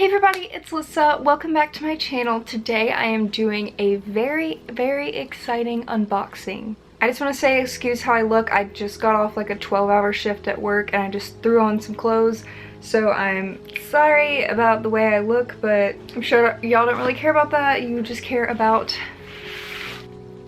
Hey everybody, it's Lisa. Welcome back to my channel. Today I am doing a very exciting unboxing. I just want to say excuse how I look. I just got off like a 12-hour shift at work and I just threw on some clothes. So I'm sorry about the way I look, but I'm sure y'all don't really care about that. You just care about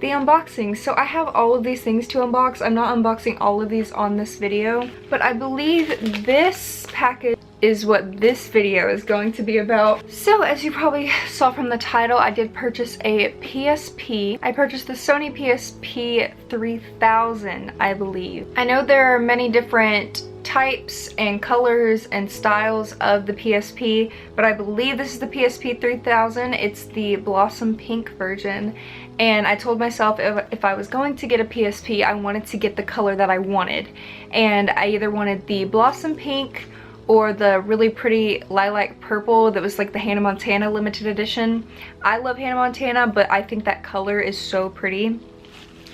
the unboxing. So I have all of these things to unbox. I'm not unboxing all of these on this video, but I believe this package is what this video is going to be about. So as you probably saw from the title, I did purchase a PSP. I purchased the Sony PSP 3000, I believe. I know there are many different types and colors and styles of the PSP, but I believe this is the PSP 3000. It's the Blossom Pink version, and I told myself if I was going to get a PSP, I wanted to get the color that I wanted, and I either wanted the Blossom Pink or the really pretty lilac purple that was like the Hannah Montana limited edition. I love Hannah Montana, but I think that color is so pretty.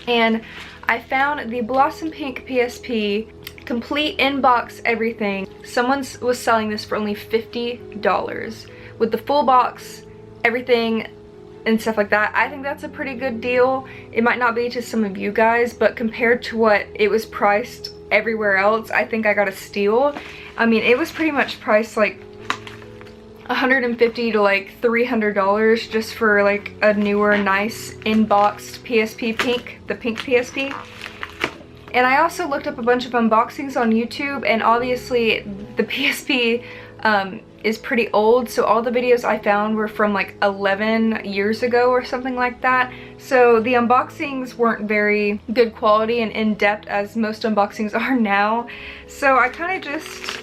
And I found the Blossom Pink PSP, complete inbox everything. Someone was selling this for only $50 with the full box, everything and stuff like that. I think that's a pretty good deal. It might not be to some of you guys, but compared to what it was priced everywhere else, I think I got a steal. I mean, it was pretty much priced like $150 to like $300 just for like a newer, nice inboxed PSP pink, the pink PSP. And I also looked up a bunch of unboxings on YouTube, and obviously the PSP is pretty old, so all the videos I found were from like 11 years ago or something like that. So the unboxings weren't very good quality and in-depth as most unboxings are now. So I kind of just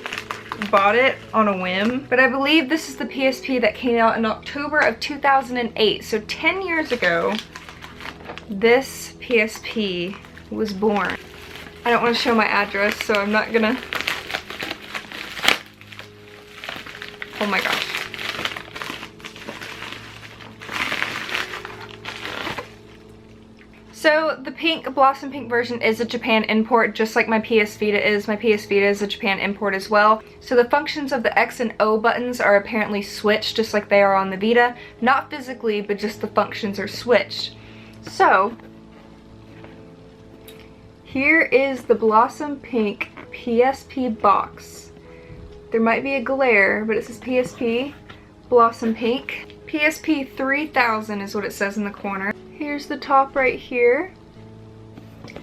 bought it on a whim. But I believe this is the PSP that came out in October of 2008. So 10 years ago, this PSP was born. I don't want to show my address, so I'm not gonna... Oh my gosh. So the pink, Blossom Pink version is a Japan import, just like my PS Vita is. My PS Vita is a Japan import as well. So the functions of the X and O buttons are apparently switched, just like they are on the Vita. Not physically, but just the functions are switched. So here is the Blossom Pink PSP box. There might be a glare, but it says PSP Blossom Pink. PSP 3000 is what it says in the corner. Here's the top right here.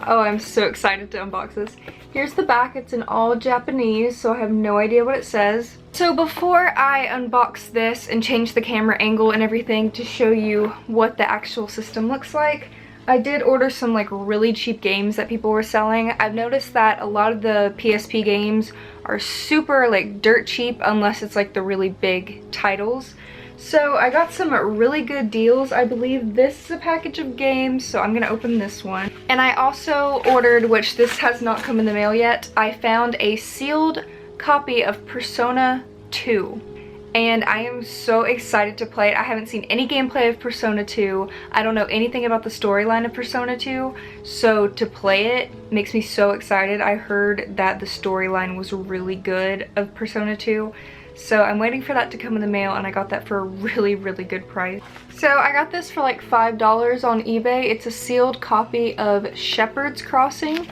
Oh, I'm so excited to unbox this. Here's the back. It's in all Japanese, so I have no idea what it says. So before I unbox this and change the camera angle and everything to show you what the actual system looks like, I did order some like really cheap games that people were selling. I've noticed that a lot of the PSP games are super like dirt cheap unless it's like the really big titles. So I got some really good deals. I believe this is a package of games, so I'm gonna open this one. And I also ordered, which this has not come in the mail yet, I found a sealed copy of Persona 2. And I am so excited to play it. I haven't seen any gameplay of Persona 2. I don't know anything about the storyline of Persona 2. So to play it makes me so excited. I heard that the storyline was really good of Persona 2. So I'm waiting for that to come in the mail, and I got that for a really good price. So I got this for like $5 on eBay. It's a sealed copy of Shepherd's Crossing.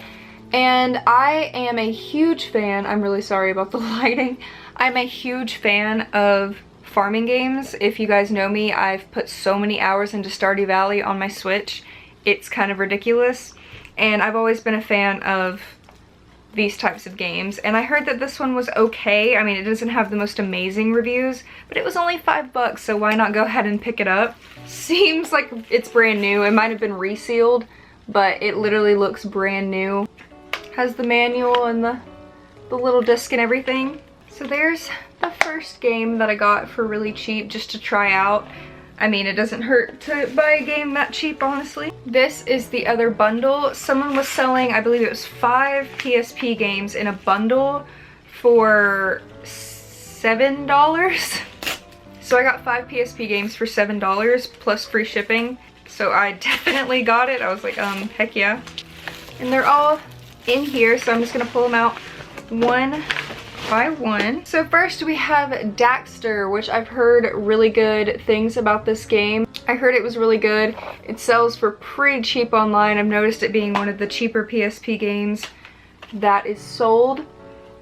And I am a huge fan. I'm really sorry about the lighting. I'm a huge fan of farming games. If you guys know me, I've put so many hours into Stardew Valley on my Switch. It's kind of ridiculous. And I've always been a fan of these types of games. And I heard that this one was okay. I mean, it doesn't have the most amazing reviews, but it was only $5, so why not go ahead and pick it up? Seems like it's brand new. It might have been resealed, but it literally looks brand new. Has the manual and the little disc and everything. So there's the first game that I got for really cheap just to try out. I mean, it doesn't hurt to buy a game that cheap, honestly. This is the other bundle. Someone was selling, I believe it was 5 PSP games in a bundle for $7. So I got 5 PSP games for $7 plus free shipping. So I definitely got it. I was like, heck yeah. And they're all in here, so I'm just gonna pull them out one buy one. So first we have Daxter, which I've heard really good things about this game. I heard it was really good. It sells for pretty cheap online. I've noticed it being one of the cheaper PSP games that is sold.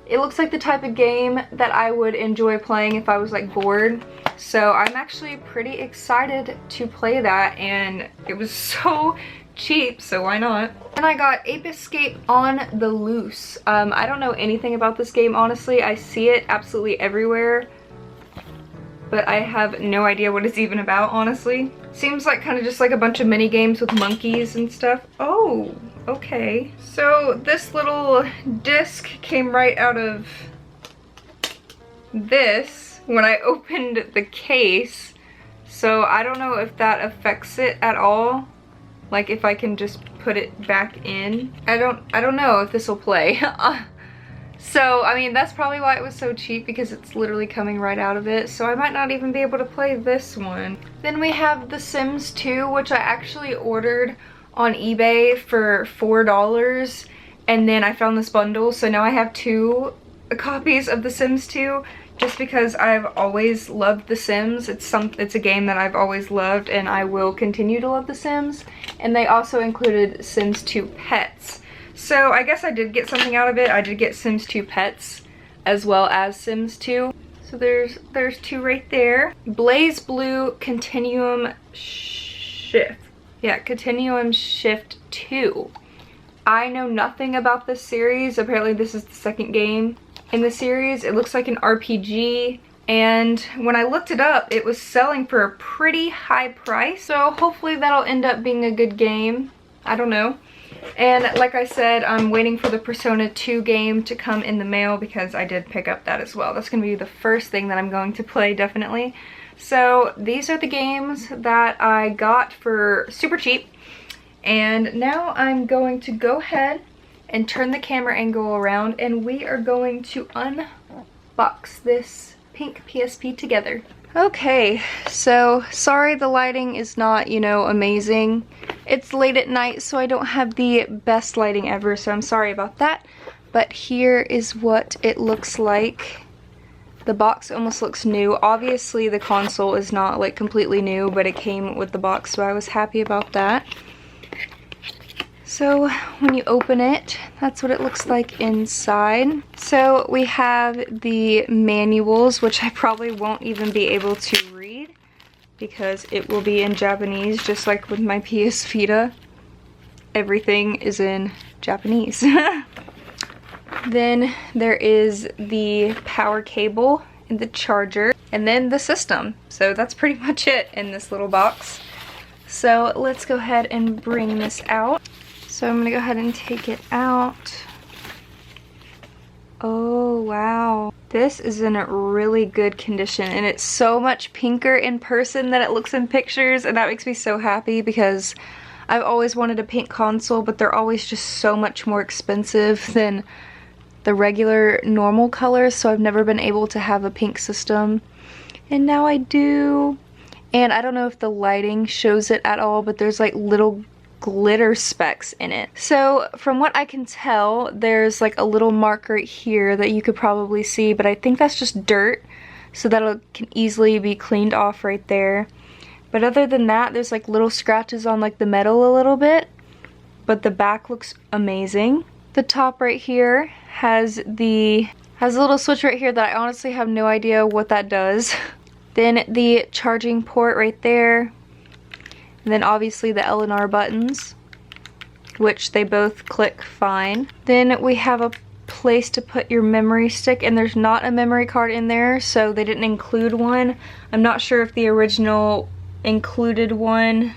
It looks like the type of game that I would enjoy playing if I was like bored. So I'm actually pretty excited to play that, and it was so cheap, so why not? And I got Ape Escape on the Loose. I don't know anything about this game, honestly. I see it absolutely everywhere, but I have no idea what it's even about, honestly. Seems like kind of just like a bunch of mini games with monkeys and stuff. Oh, okay. So this little disc came right out of this when I opened the case. So I don't know if that affects it at all. Like if I can just put it back in. I don't know if this will play. So, I mean, that's probably why it was so cheap, because it's literally coming right out of it. So I might not even be able to play this one. Then we have The Sims 2, which I actually ordered on eBay for $4. And then I found this bundle. So now I have 2 copies of The Sims 2, just because I've always loved The Sims. It's a game that I've always loved, and I will continue to love The Sims. And they also included Sims 2 Pets. So I guess I did get something out of it. I did get Sims 2 Pets as well as Sims 2. So there's 2 right there. Blaze Blue Continuum Shift. Yeah, Continuum Shift 2. I know nothing about this series. Apparently this is the second game in the series. It looks like an RPG, and when I looked it up, it was selling for a pretty high price. So hopefully that'll end up being a good game. I don't know. And like I said, I'm waiting for the Persona 2 game to come in the mail, because I did pick up that as well. That's going to be the first thing that I'm going to play, definitely. So these are the games that I got for super cheap. And now I'm going to go ahead and turn the camera angle around, and we are going to unbox this pink PSP together. Okay, so sorry the lighting is not, you know, amazing. It's late at night, so I don't have the best lighting ever, so I'm sorry about that. But here is what it looks like. The box almost looks new. Obviously the console is not like completely new, but it came with the box, so I was happy about that. So when you open it, that's what it looks like inside. So we have the manuals, which I probably won't even be able to read because it will be in Japanese, just like with my PS Vita. Everything is in Japanese. Then there is the power cable and the charger, and then the system. So that's pretty much it in this little box. So let's go ahead and bring this out. So I'm gonna go ahead and take it out. Oh wow. This is in a really good condition, and it's so much pinker in person than it looks in pictures, and that makes me so happy because I've always wanted a pink console, but they're always just so much more expensive than the regular normal colors, so I've never been able to have a pink system. And now I do. And I don't know if the lighting shows it at all, but there's like little glitter specks in it. So from what I can tell, there's like a little mark right here that you could probably see, but I think that's just dirt, so that can easily be cleaned off right there. But other than that, there's like little scratches on like the metal a little bit, but the back looks amazing. The top right here has a little switch right here that I honestly have no idea what that does. Then the charging port right there. And then obviously the L and R buttons, which they both click fine. Then we have a place to put your memory stick, and there's not a memory card in there, so they didn't include one. I'm not sure if the original included one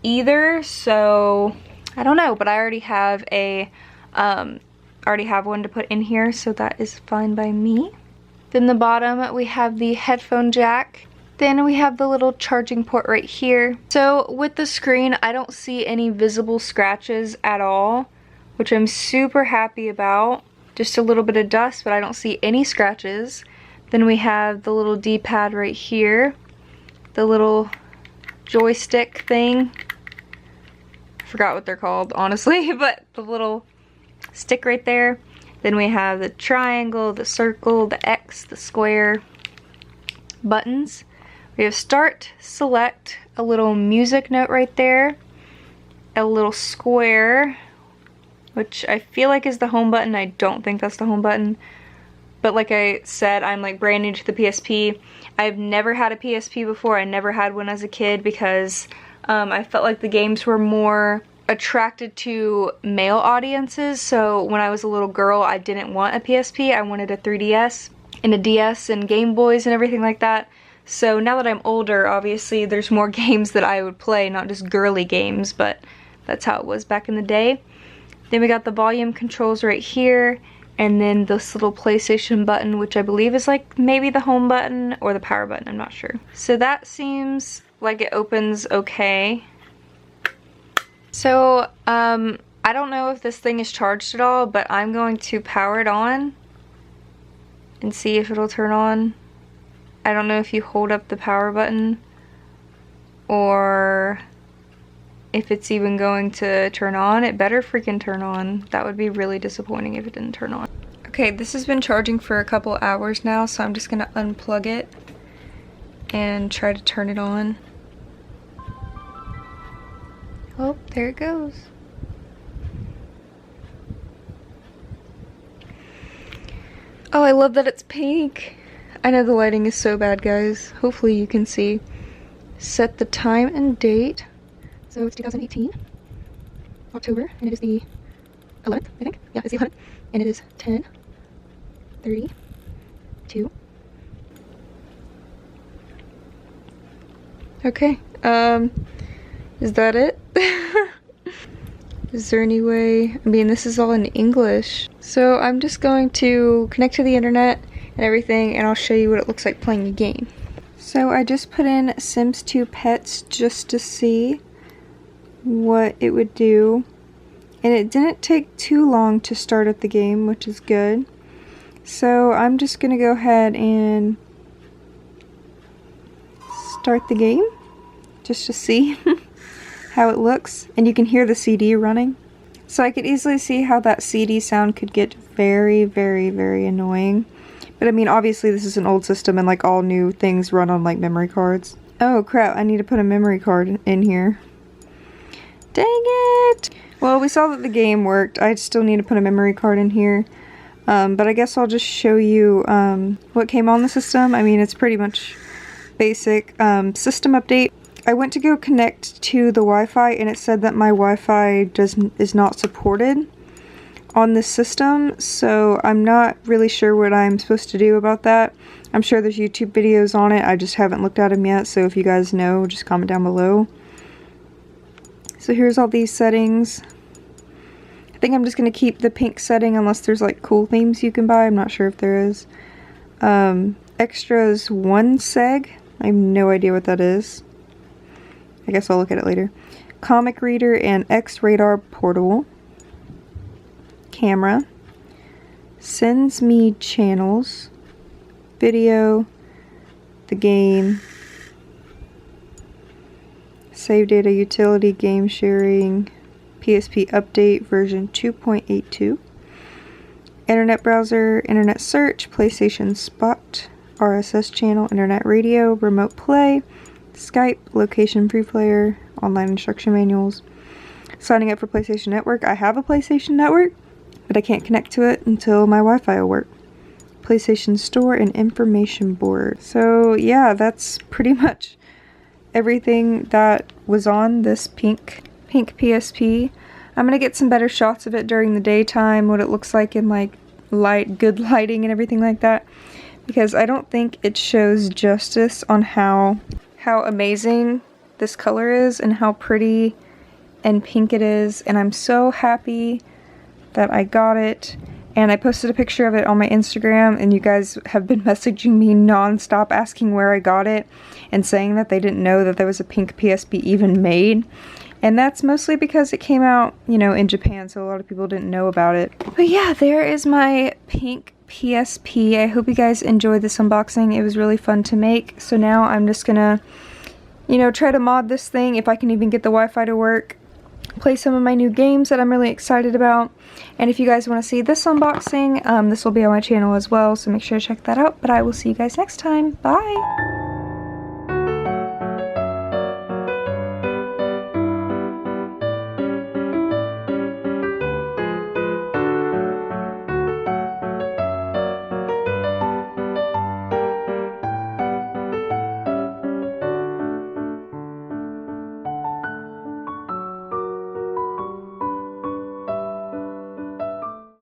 either, so I don't know, but I already have one to put in here, so that is fine by me. Then the bottom we have the headphone jack. Then we have the little charging port right here. So with the screen, I don't see any visible scratches at all, which I'm super happy about. Just a little bit of dust, but I don't see any scratches. Then we have the little D-pad right here, the little joystick thing. I forgot what they're called, honestly, but the little stick right there. Then we have the triangle, the circle, the X, the square buttons. We have start, select, a little music note right there, a little square, which I feel like is the home button. I don't think that's the home button. But like I said, I'm like brand new to the PSP. I've never had a PSP before. I never had one as a kid because I felt like the games were more attracted to male audiences. So when I was a little girl, I didn't want a PSP. I wanted a 3DS and a DS and Game Boys and everything like that. So now that I'm older, obviously there's more games that I would play, not just girly games, but that's how it was back in the day. Then we got the volume controls right here, and then this little PlayStation button, which I believe is like maybe the home button or the power button, I'm not sure. So that seems like it opens okay. So, I don't know if this thing is charged at all, but I'm going to power it on and see if it'll turn on. I don't know if you hold up the power button or if it's even going to turn on. It better freaking turn on. That would be really disappointing if it didn't turn on. Okay, this has been charging for a couple hours now, so I'm just gonna unplug it and try to turn it on. Oh, there it goes. Oh, I love that it's pink. I know the lighting is so bad, guys. Hopefully you can see. Set the time and date. So it's 2018, October, and it is the 11th, I think. Yeah, it's the 11th, and it is 10:32. Okay, is that it? Is there any way? I mean, this is all in English. So I'm just going to connect to the internet and everything, and I'll show you what it looks like playing a game. So I just put in Sims 2 Pets just to see what it would do, and it didn't take too long to start up the game, which is good. So I'm just gonna go ahead and start the game just to see how it looks, and you can hear the CD running. So I could easily see how that CD sound could get very, very, very annoying. But I mean, obviously this is an old system and like all new things run on like memory cards. Oh crap, I need to put a memory card in here. Dang it! Well, we saw that the game worked. I still need to put a memory card in here. But I guess I'll just show you what came on the system. I mean, it's pretty much basic. System update. I went to go connect to the Wi-Fi and it said that my Wi-Fi is not supported on this system, so I'm not really sure what I'm supposed to do about that. I'm sure there's YouTube videos on it, I just haven't looked at them yet, so if you guys know, just comment down below. So here's all these settings. I think I'm just going to keep the pink setting unless there's like cool themes you can buy, I'm not sure if there is. Extras 1 seg, I have no idea what that is. I guess I'll look at it later. Comic reader and X-radar portable. Camera. Sends me channels. Video. The game. Save data utility, game sharing. PSP update version 2.82. Internet browser, internet search, PlayStation Spot, RSS channel, internet radio, remote play. Skype, location free player, online instruction manuals. Signing up for PlayStation Network. I have a PlayStation Network, but I can't connect to it until my Wi-Fi will work. PlayStation Store and information board. So yeah, that's pretty much everything that was on this pink PSP. I'm gonna get some better shots of it during the daytime, what it looks like in like good lighting and everything like that, because I don't think it shows justice on how amazing this color is and how pretty and pink it is, and I'm so happy that I got it. And I posted a picture of it on my Instagram, and you guys have been messaging me non-stop asking where I got it and saying that they didn't know that there was a pink PSP even made. And that's mostly because it came out, you know, in Japan, so a lot of people didn't know about it. But yeah, there is my pink PSP. I hope you guys enjoyed this unboxing. It was really fun to make. So now I'm just gonna, you know, try to mod this thing if I can even get the Wi-Fi to work. play some of my new games that I'm really excited about. And if you guys want to see this unboxing, this will be on my channel as well, so make sure to check that out. But I will see you guys next time. Bye!